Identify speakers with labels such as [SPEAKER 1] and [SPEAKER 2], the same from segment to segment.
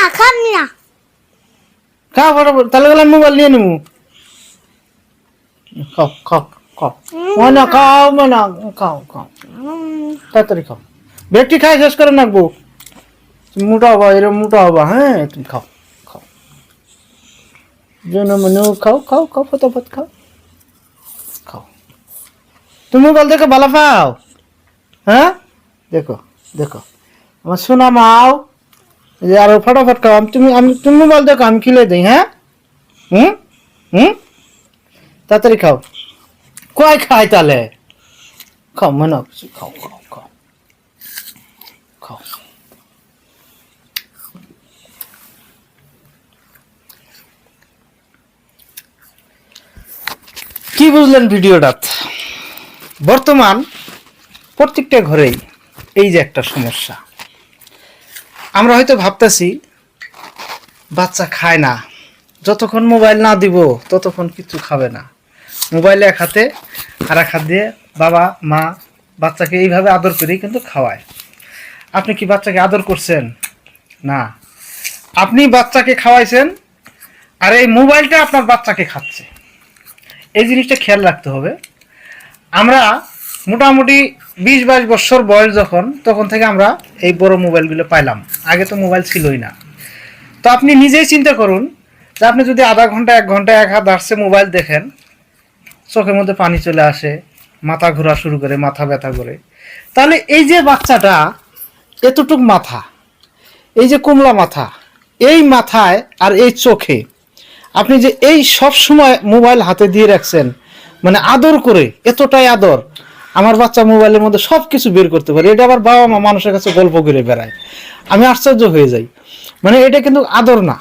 [SPEAKER 1] না খাবি না
[SPEAKER 2] খাও ফটাফট, তাহলে গেলে মোবাইল নিয়ে নেবো। খাও খাও খাও, ময়না খাও, ময়না খাও খাও, তাড়াতাড়ি খাও, বেশি খাই শেষ করে রাখবো, মোটা হবা, এরকম মোটা হবা। হ্যাঁ তুমি খাও খাও, মনে খাও খাও খাও, ফটাফট খাও খাও। তুমি মোবাইল দেখে ভালো পাও? হ্যাঁ দেখো দেখো আমার সোনা মাও, যে আরো ফটাফট খাও। তুমি মোবাইল দেখো, আমি খিলে দিই। হ্যাঁ হুম হুম, তাড়াতাড়ি খাও। কয় খাই তাহলে? খাও, মনে হচ্ছে খাও খাও খাও খাও। কি বুঝলেন ভিডিওটা? বর্তমান প্রত্যেকটা ঘরেই এই যে একটা সমস্যা। আমরা হয়তো ভাবতেছি বাচ্চা খায় না, যতক্ষণ মোবাইল না দিব ততক্ষণ কিছু খাবে না। মোবাইল এক হাতে আর এক হাত দিয়ে বাবা মা বাচ্চাকে এইভাবে আদর করেই কিন্তু খাওয়ায়। আপনি কি বাচ্চাকে আদর করছেন? না, আপনি বাচ্চাকে খাওয়াইছেন আর এই মোবাইলটা আপনার বাচ্চাকে খাচ্ছে। এই জিনিসটা খেয়াল রাখতে হবে। আমরা মোটামুটি 20-22 বছর বয়স যখন, তখন থেকে আমরা এই বড় মোবাইলগুলো পাইলাম। আগে তো মোবাইল ছিলই না। তো আপনি নিজেই চিন্তা করুন যে আপনি যদি আধা ঘন্টা 1 ঘন্টা এক হাত আসছে মোবাইল দেখেন, চোখের মধ্যে পানি চলে আসে, মাথা ঘোরা শুরু করে, মাথা ব্যথা করে, তাহলে এই যে বাচ্চাটা এতটুক মাথা, এই যে কুমলা মাথা, এই মাথায় আর এই চোখে আপনি যে এই সব সময় মোবাইল হাতে দিয়ে রাখছেন, মানে আদর করে, এতটাই আদর, আমার বাচ্চা মোবাইলের মধ্যে সব কিছু বের করতে পারে। এটা আবার বাবা মা মানুষের কাছে গল্প করে বেড়ায়, আমি আশ্চর্য হয়ে যাই। মানে এটা কিন্তু আদর না,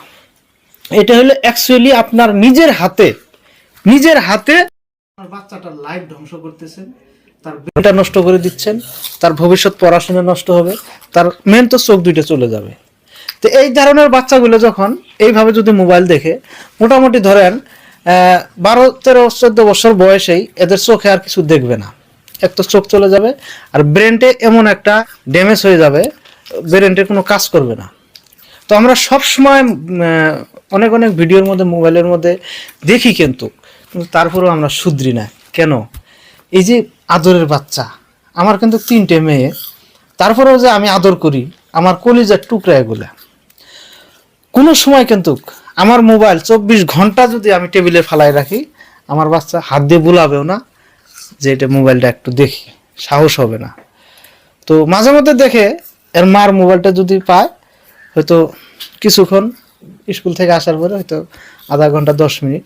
[SPEAKER 2] এটা হলো অ্যাকচুয়ালি আপনার নিজের হাতে বাচ্চাটার লাইফ ধ্বংস করতেছেন, তার ব্রেনটা নষ্ট করে দিচ্ছেন, তার ভবিষ্যৎ পড়াশোনা নষ্ট হবে, তার মেন তো চোখ দুইটা চলে যাবে। তো এই ধরনের বাচ্চাগুলো যখন এইভাবে যদি মোবাইল দেখে, মোটামুটি ধরেন 12, 13, 14 বছর বয়সেই এদের চোখে আর কিছু দেখবে না, এক তো চোখ চলে যাবে, আর ব্রেনটে এমন একটা ড্যামেজ হয়ে যাবে, ব্রেনটে কোনো কাজ করবে না। তো আমরা সব সময় অনেক অনেক ভিডিওর মধ্যে, মোবাইলের মধ্যে দেখি, কিন্তু তারপরেও আমরা শুধরি না কেন? এই যে আদরের বাচ্চা, আমার কিন্তু 3টে মেয়ে, তারপরেও যে আমি আদর করি, আমার কলিজার টুকরা এগুলা। কোনো সময় কিন্তু আমার মোবাইল 24 ঘন্টা যদি আমি টেবিলে ফালাই রাখি, আমার বাচ্চা হাত দিয়ে বুলাবেও না যে এটা মোবাইলটা একটু দেখি, সাহস হবে না। তো মাঝে মধ্যে দেখে এর মার মোবাইলটা যদি পায়, হয়তো কিছুক্ষণ স্কুল থেকে আসার পরে হয়তো আধা ঘন্টা 10 মিনিট,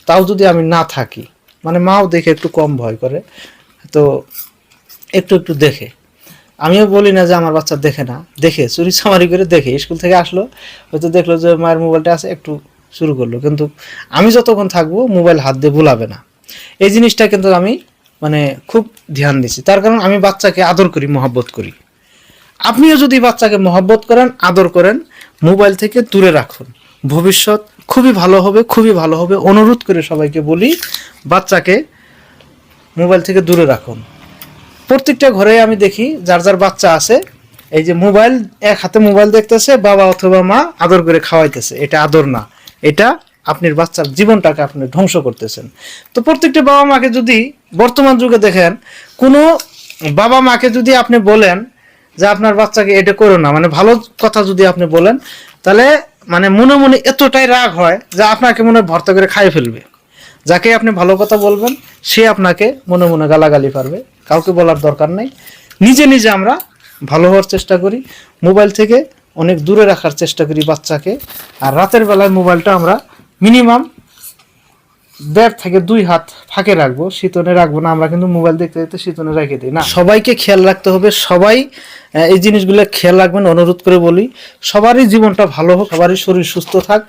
[SPEAKER 2] তাও যদি আমি না থাকি, মানে মাও দেখে একটু কম ভয় করে, তো একটু একটু দেখে। আমিও বলি না যে আমার বাচ্চা দেখে না, দেখে, চুরি চামারি করে দেখে। স্কুল থেকে আসলো, হয়তো দেখলো যে মায়ের মোবাইলটা আছে, একটু শুরু করলো, কিন্তু আমি যতক্ষণ থাকবো মোবাইল হাত দিয়ে ভুলাবে না। এই জিনিসটা কিন্তু আমি মানে খুব ধ্যান দিচ্ছি, তার কারণ আমি বাচ্চাকে আদর করি, মহব্বত করি। আপনিও যদি বাচ্চাকে মহব্বত করেন, আদর করেন, মোবাইল থেকে দূরে রাখুন, ভবিষ্যৎ খুবই ভালো হবে, খুবই ভালো হবে। অনুরোধ করে সবাইকে বলি, বাচ্চাকে মোবাইল থেকে দূরে রাখুন। প্রত্যেকটা ঘরে আমি দেখি যার যার বাচ্চা আছে, এই যে মোবাইল, এক হাতে মোবাইল দেখতেছে, বাবা অথবা মা আদর করে খাওয়াইতেছে। এটা আদর না, এটা আপনার বাচ্চার জীবনটাকে আপনি ধ্বংস করতেছেন। তো প্রত্যেকটা বাবা মাকে যদি বর্তমান যুগে দেখেন, কোনো বাবা মাকে যদি আপনি বলেন যে আপনার বাচ্চাকে এটা করো না, মানে ভালো কথা যদি আপনি বলেন, তাহলে মানে মনে মনে এতটাই রাগ হয় যে আপনাকে মনে ভর্তা করে খাইয়ে ফেলবে। যাকে আপনি ভালো কথা বলবেন, সে আপনাকে মনে মনে গালাগালি পারবে। কাউকে বলার দরকার নাই, নিজে নিজে আমরা ভালো হওয়ার চেষ্টা করি, মোবাইল থেকে অনেক দূরে রাখার চেষ্টা করি বাচ্চাকে। আর রাতের বেলায় মোবাইলটা আমরা মিনিমাম 1.5 থেকে 2 হাত ফাঁকে রাখবো, শীতনে রাখবো না। আমরা কিন্তু মোবাইল দেখতে দেখতে শীতনে রেখে দিই না। সবাইকে খেয়াল রাখতে হবে, সবাই এই জিনিসগুলো খেয়াল রাখবেন, অনুরোধ করে বলি। সবারই জীবনটা ভালো হোক, সবারই শরীর সুস্থ থাক,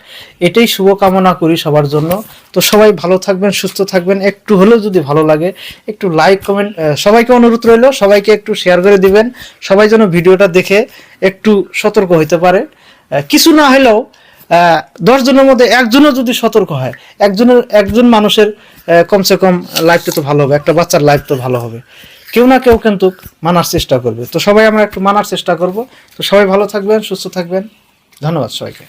[SPEAKER 2] এটাই শুভকামনা করি সবার জন্য। তো সবাই ভালো থাকবেন, সুস্থ থাকবেন। একটু হলেও যদি ভালো লাগে, একটু লাইক কমেন্ট, সবাইকে অনুরোধ রইল, সবাইকে একটু শেয়ার করে দিবেন, সবাই যেন ভিডিওটা দেখে একটু সতর্ক হইতে পারে। কিছু না হলেও 10 জনের মধ্যে একজনও যদি সতর্ক হয়, একজন মানুষের কমসে কম লাইফটা তো ভালো হবে, একটা বাচ্চার লাইফ তো ভালো হবে। কেউ না কেউ কিন্তু মানার চেষ্টা করবে। তো সবাই আমরা একটু মানার চেষ্টা করব। তো সবাই ভালো থাকবেন, সুস্থ থাকবেন। ধন্যবাদ সবাইকে।